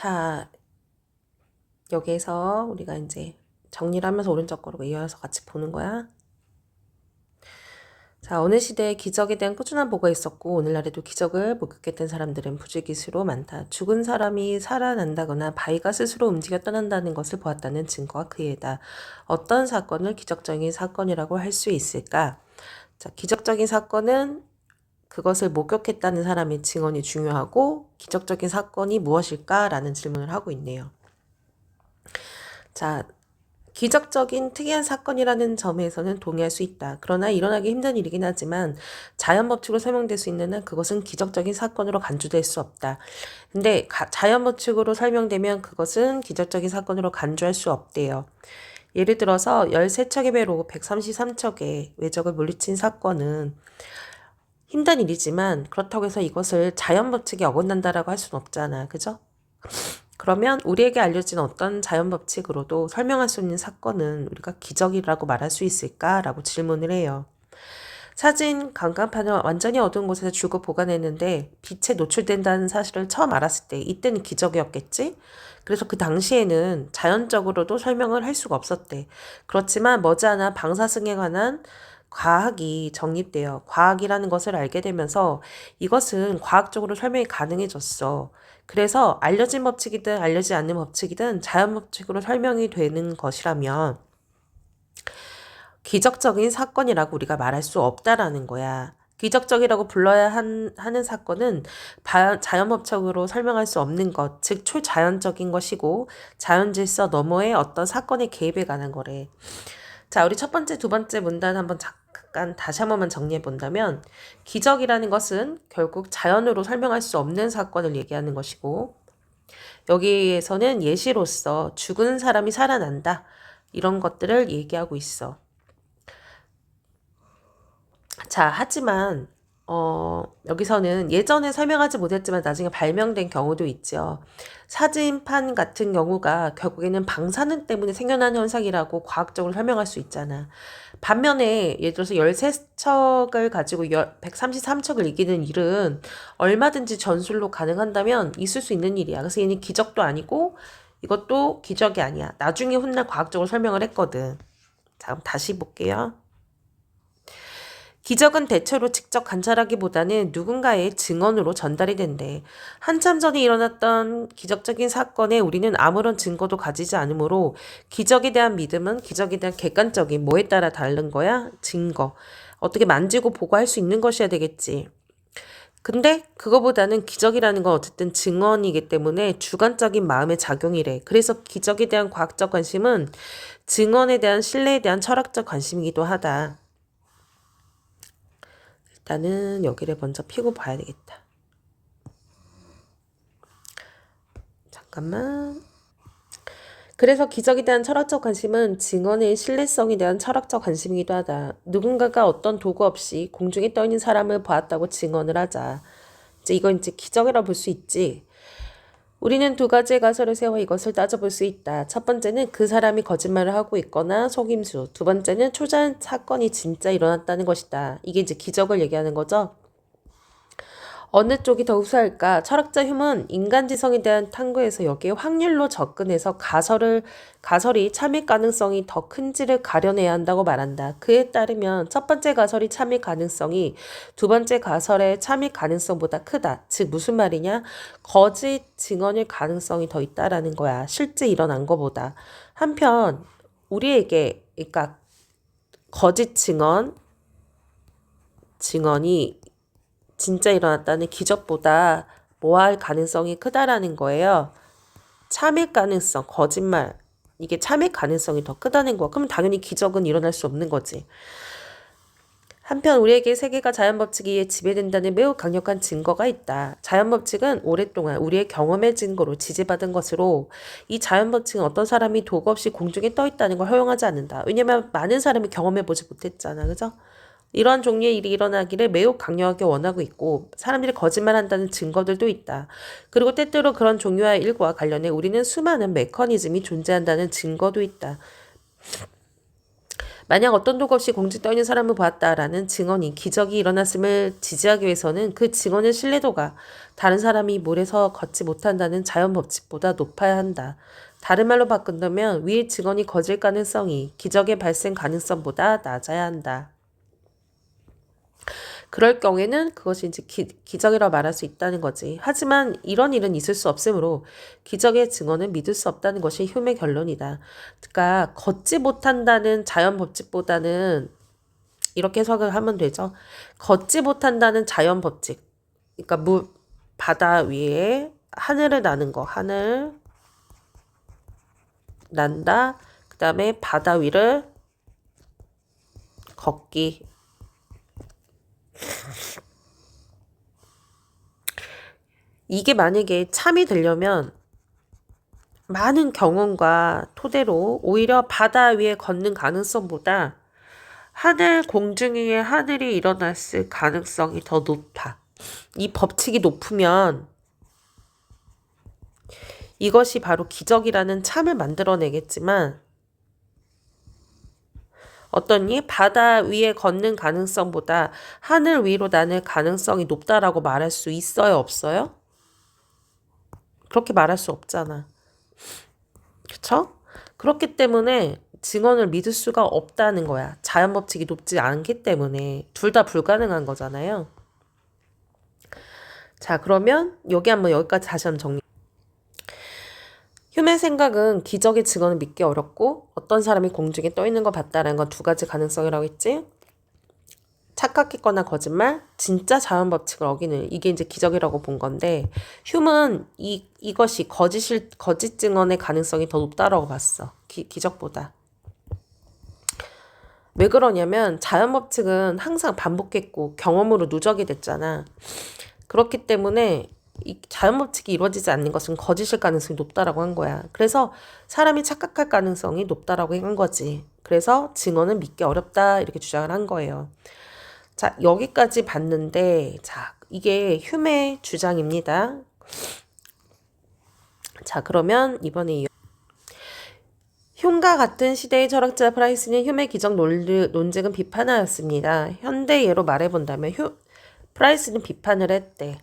자, 여기에서 우리가 이제 정리를 하면서 오른쪽 거로 이어서 같이 보는 거야. 자, 어느 시대에 기적에 대한 꾸준한 보고가 있었고 오늘날에도 기적을 목격했던 사람들은 부지기수로 많다. 죽은 사람이 살아난다거나 바위가 스스로 움직여 떠난다는 것을 보았다는 증거가 그에다. 어떤 사건을 기적적인 사건이라고 할 수 있을까? 자, 기적적인 사건은 그것을 목격했다는 사람의 증언이 중요하고 기적적인 사건이 무엇일까라는 질문을 하고 있네요. 자, 기적적인 특이한 사건이라는 점에서는 동의할 수 있다. 그러나 일어나기 힘든 일이긴 하지만 자연 법칙으로 설명될 수 있는 한 그것은 기적적인 사건으로 간주될 수 없다. 근데 자연 법칙으로 설명되면 그것은 기적적인 사건으로 간주할 수 없대요. 예를 들어서 13척의 배로 133척의 외적을 물리친 사건은 힘든 일이지만 그렇다고 해서 이것을 자연 법칙에 어긋난다라고 할 수는 없잖아. 그죠? 그러면 우리에게 알려진 어떤 자연 법칙으로도 설명할 수 있는 사건은 우리가 기적이라고 말할 수 있을까라고 질문을 해요. 사진 강간판을 완전히 어두운 곳에서 줄곧 보관했는데 빛에 노출된다는 사실을 처음 알았을 때 이때는 기적이었겠지? 그래서 그 당시에는 자연적으로도 설명을 할 수가 없었대. 그렇지만 머지않아 방사승에 관한 과학이 정립되어 과학이라는 것을 알게 되면서 이것은 과학적으로 설명이 가능해졌어. 그래서 알려진 법칙이든 알려지지 않는 법칙이든 자연 법칙으로 설명이 되는 것이라면 기적적인 사건이라고 우리가 말할 수 없다라는 거야. 기적적이라고 불러야 하는 사건은 자연 법칙으로 설명할 수 없는 것, 즉 초자연적인 것이고 자연 질서 너머의 어떤 사건의 개입에 관한 거래. 자, 우리 첫 번째, 두 번째 문단 한번 잠깐 다시 한 번만 정리해 본다면 기적이라는 것은 결국 자연으로 설명할 수 없는 사건을 얘기하는 것이고 여기에서는 예시로서 죽은 사람이 살아난다. 이런 것들을 얘기하고 있어. 자, 하지만 여기서는 예전에 설명하지 못했지만 나중에 발명된 경우도 있죠. 사진판 같은 경우가 결국에는 방사능 때문에 생겨난 현상이라고 과학적으로 설명할 수 있잖아. 반면에 예를 들어서 13척을 가지고 133척을 이기는 일은 얼마든지 전술로 가능한다면 있을 수 있는 일이야. 그래서 얘는 기적도 아니고 이것도 기적이 아니야. 나중에 훗날 과학적으로 설명을 했거든. 자, 그럼 다시 볼게요. 기적은 대체로 직접 관찰하기보다는 누군가의 증언으로 전달이 된대. 한참 전에 일어났던 기적적인 사건에 우리는 아무런 증거도 가지지 않으므로 기적에 대한 믿음은 기적에 대한 객관적인 뭐에 따라 다른 거야? 증거. 어떻게 만지고 보고 할 수 있는 것이어야 되겠지. 근데 그거보다는 기적이라는 건 어쨌든 증언이기 때문에 주관적인 마음의 작용이래. 그래서 기적에 대한 과학적 관심은 증언에 대한 신뢰에 대한 철학적 관심이기도 하다. 일단은 여기를 먼저 피고 봐야 되겠다. 잠깐만. 그래서 기적에 대한 철학적 관심은 증언의 신뢰성에 대한 철학적 관심이기도 하다. 누군가가 어떤 도구 없이 공중에 떠 있는 사람을 보았다고 증언을 하자. 이건 이제 기적이라 볼 수 있지. 우리는 두 가지의 가설을 세워 이것을 따져볼 수 있다. 첫 번째는 그 사람이 거짓말을 하고 있거나 속임수. 두 번째는 초자연 사건이 진짜 일어났다는 것이다. 이게 이제 기적을 얘기하는 거죠. 어느 쪽이 더 우수할까? 철학자 휴먼 인간지성에 대한 탐구에서 여기에 확률로 접근해서 가설이 참일 가능성이 더 큰지를 가려내야 한다고 말한다. 그에 따르면 첫 번째 가설이 참일 가능성이 두 번째 가설의 참일 가능성보다 크다. 즉 무슨 말이냐? 거짓 증언일 가능성이 더 있다라는 거야. 실제 일어난 것보다. 한편 우리에게 그러니까 거짓 증언이 진짜 일어났다는 기적보다 모할 가능성이 크다라는 거예요. 참일 가능성, 거짓말. 이게 참일 가능성이 더 크다는 거. 그럼 당연히 기적은 일어날 수 없는 거지. 한편 우리에게 세계가 자연법칙에 의해 지배된다는 매우 강력한 증거가 있다. 자연법칙은 오랫동안 우리의 경험의 증거로 지지받은 것으로 이 자연법칙은 어떤 사람이 도구 없이 공중에 떠 있다는 걸 허용하지 않는다. 왜냐면 많은 사람이 경험해보지 못했잖아. 그죠? 이러한 종류의 일이 일어나기를 매우 강력하게 원하고 있고 사람들이 거짓말한다는 증거들도 있다. 그리고 때때로 그런 종류의 일과 관련해 우리는 수많은 메커니즘이 존재한다는 증거도 있다. 만약 어떤 도구 없이 공중에 떠 있는 사람을 보았다라는 증언이 기적이 일어났음을 지지하기 위해서는 그 증언의 신뢰도가 다른 사람이 물에서 걷지 못한다는 자연 법칙보다 높아야 한다. 다른 말로 바꾼다면 위의 증언이 거질 가능성이 기적의 발생 가능성보다 낮아야 한다. 그럴 경우에는 그것이 이제 기적이라고 말할 수 있다는 거지. 하지만 이런 일은 있을 수 없으므로 기적의 증언은 믿을 수 없다는 것이 휴메의 결론이다. 그러니까 걷지 못한다는 자연 법칙보다는 이렇게 해석을 하면 되죠. 걷지 못한다는 자연 법칙. 그러니까 바다 위에 하늘을 나는 거. 하늘 난다. 그 다음에 바다 위를 걷기. 이게 만약에 참이 되려면 많은 경험과 토대로 오히려 바다 위에 걷는 가능성보다 공중 위에 하늘이 일어났을 가능성이 더 높아. 이 법칙이 높으면 이것이 바로 기적이라는 참을 만들어내겠지만 어떠니? 바다 위에 걷는 가능성보다 하늘 위로 나는 가능성이 높다라고 말할 수 있어요? 없어요? 그렇게 말할 수 없잖아. 그쵸? 그렇기 때문에 증언을 믿을 수가 없다는 거야. 자연 법칙이 높지 않기 때문에 둘 다 불가능한 거잖아요. 자, 그러면 여기까지 다시 한번 정리. 휴메의 생각은 기적의 증언을 믿기 어렵고 어떤 사람이 공중에 떠 있는 걸 봤다는 건 두 가지 가능성이라고 했지. 착각했거나 거짓말, 진짜 자연 법칙을 어기는 이게 이제 기적이라고 본 건데 휴메는 이것이 거짓 증언의 가능성이 더 높다라고 봤어. 기적보다. 왜 그러냐면 자연 법칙은 항상 반복했고 경험으로 누적이 됐잖아. 그렇기 때문에 이 자연 법칙이 이루어지지 않는 것은 거짓일 가능성이 높다라고 한 거야. 그래서 사람이 착각할 가능성이 높다라고 한 거지. 그래서 증언은 믿기 어렵다 이렇게 주장을 한 거예요. 자, 여기까지 봤는데 자, 이게 휴메의 주장입니다. 자, 그러면 이번에 흉과 같은 시대의 철학자 프라이스는 휴메의 기적 논증은 비판하였습니다. 현대 예로 말해본다면 프라이스는 비판을 했대.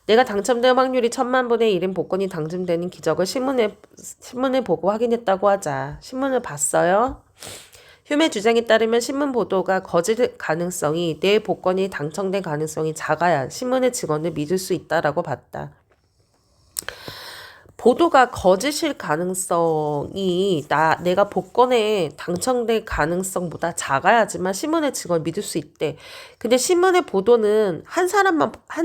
내가 당첨될 확률이 1000만분의 1인 복권이 당첨되는 기적을 신문을 보고 확인했다고 하자. 신문을 봤어요? 휴메 주장에 따르면 신문 보도가 거짓 가능성이 내 복권이 당첨된 가능성이 작아야 신문의 증언을 믿을 수 있다라고 봤다. 보도가 거짓일 가능성이 내가 복권에 당첨될 가능성보다 작아야지만 신문의 증언을 믿을 수 있대. 근데 신문의 보도는 한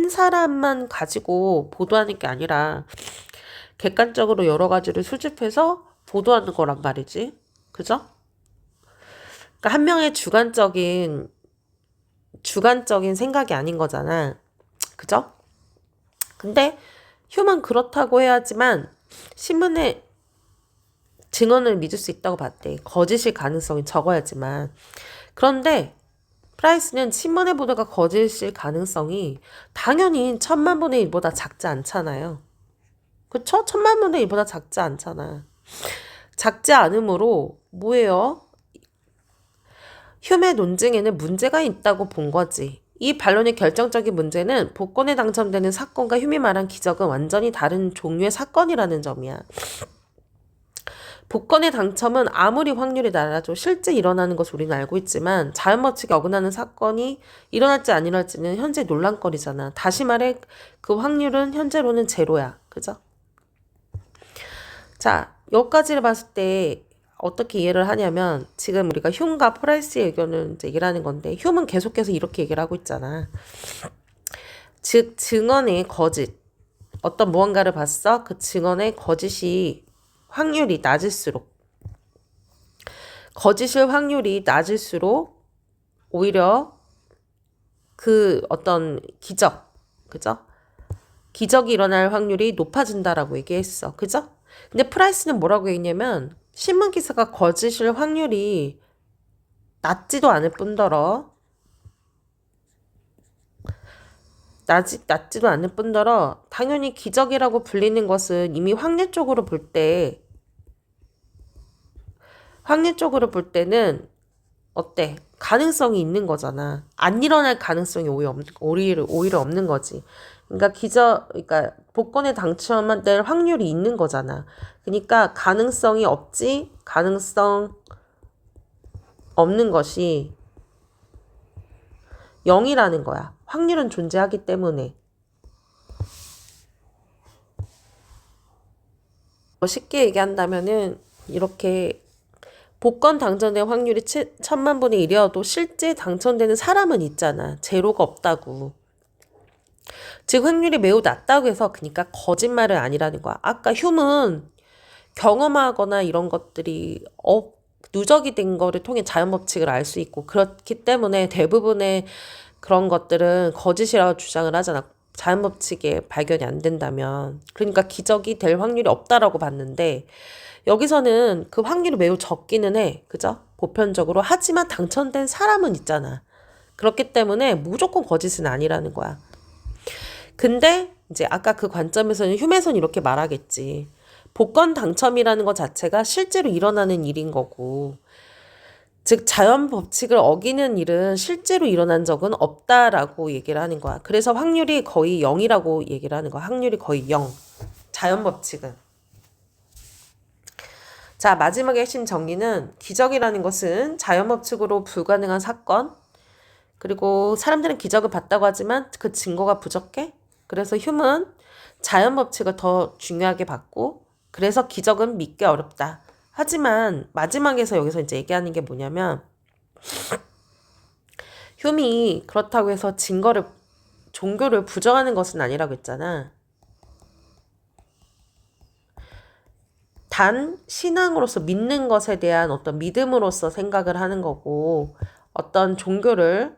사람만 가지고 보도하는 게 아니라 객관적으로 여러 가지를 수집해서 보도하는 거란 말이지. 그죠? 그러니까 한 명의 주관적인 생각이 아닌 거잖아. 그죠? 근데 휴먼 그렇다고 해야지만 신문의 증언을 믿을 수 있다고 봤대. 거짓일 가능성이 적어야지만. 그런데 프라이스는 신문의 보도가 거짓일 가능성이 당연히 1000만분의 1보다 작지 않잖아요. 그쵸? 1000만분의 1보다 작지 않잖아. 작지 않으므로 뭐예요? 휴메 논증에는 문제가 있다고 본 거지. 이 반론의 결정적인 문제는 복권에 당첨되는 사건과 휴메 말한 기적은 완전히 다른 종류의 사건이라는 점이야. 복권의 당첨은 아무리 확률이 낮아도 실제 일어나는 것을 우리는 알고 있지만 자연 법칙에 어긋나는 사건이 일어날지 안 일어날지는 현재 논란거리잖아. 다시 말해 그 확률은 현재로는 제로야. 그죠? 자, 여기까지를 봤을 때 어떻게 이해를 하냐면 지금 우리가 흉과 프라이스의 의견을 이제 얘기를 하는 건데 흉은 계속해서 이렇게 얘기를 하고 있잖아. 즉 증언의 거짓. 어떤 무언가를 봤어? 그 증언의 거짓이 확률이 낮을수록 거짓일 확률이 낮을수록 오히려 그 어떤 기적, 그죠? 기적이 일어날 확률이 높아진다라고 얘기했어. 그죠? 근데 프라이스는 뭐라고 했냐면 신문 기사가 거짓일 확률이 낮지도 않을 뿐더러 당연히 기적이라고 불리는 것은 이미 확률적으로 볼 때는 어때? 가능성이 있는 거잖아. 안 일어날 가능성이 오히려 없는 거지. 그러니까 복권에 당첨될 확률이 있는 거잖아. 그러니까 가능성이 없지, 가능성 없는 것이 0이라는 거야. 확률은 존재하기 때문에. 쉽게 얘기한다면은 이렇게 복권 당첨될 확률이 1000만 분의 1이어도 실제 당첨되는 사람은 있잖아. 제로가 없다고. 즉 확률이 매우 낮다고 해서 그러니까 거짓말은 아니라는 거야. 아까 휴문 경험하거나 이런 것들이 누적이 된 거를 통해 자연 법칙을 알 수 있고 그렇기 때문에 대부분의 그런 것들은 거짓이라고 주장을 하잖아. 자연 법칙에 발견이 안 된다면. 그러니까 기적이 될 확률이 없다라고 봤는데 여기서는 그 확률이 매우 적기는 해. 그죠? 보편적으로. 하지만 당첨된 사람은 있잖아. 그렇기 때문에 무조건 거짓은 아니라는 거야. 근데 이제 아까 그 관점에서는 휴메선 이렇게 말하겠지. 복권 당첨이라는 것 자체가 실제로 일어나는 일인 거고, 즉 자연 법칙을 어기는 일은 실제로 일어난 적은 없다라고 얘기를 하는 거야. 그래서 확률이 거의 0이라고 얘기를 하는 거야. 확률이 거의 0. 자연 법칙은. 자, 마지막에 핵심 정리는 기적이라는 것은 자연 법칙으로 불가능한 사건, 그리고 사람들은 기적을 봤다고 하지만 그 증거가 부족해. 그래서 휴은 자연 법칙을 더 중요하게 봤고, 그래서 기적은 믿기 어렵다. 하지만 마지막에서 여기서 이제 얘기하는 게 뭐냐면 휴이 그렇다고 해서 종교를 부정하는 것은 아니라고 했잖아. 단 신앙으로서 믿는 것에 대한 어떤 믿음으로서 생각을 하는 거고 어떤 종교를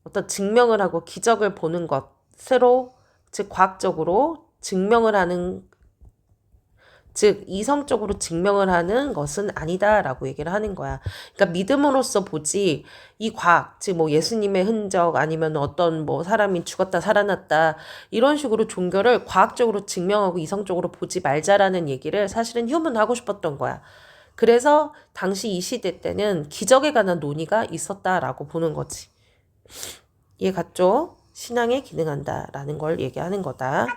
어떤 증명을 하고 기적을 보는 것으로 즉 과학적으로 증명을 하는 즉 이성적으로 증명을 하는 것은 아니다라고 얘기를 하는 거야. 그러니까 믿음으로써 보지 이 과학 즉 뭐 예수님의 흔적 아니면 어떤 뭐 사람이 죽었다 살아났다 이런 식으로 종교를 과학적으로 증명하고 이성적으로 보지 말자라는 얘기를 사실은 휴먼 하고 싶었던 거야. 그래서 당시 이 시대 때는 기적에 관한 논의가 있었다라고 보는 거지. 이해 갔죠? 신앙에 기능한다라는 걸 얘기하는 거다.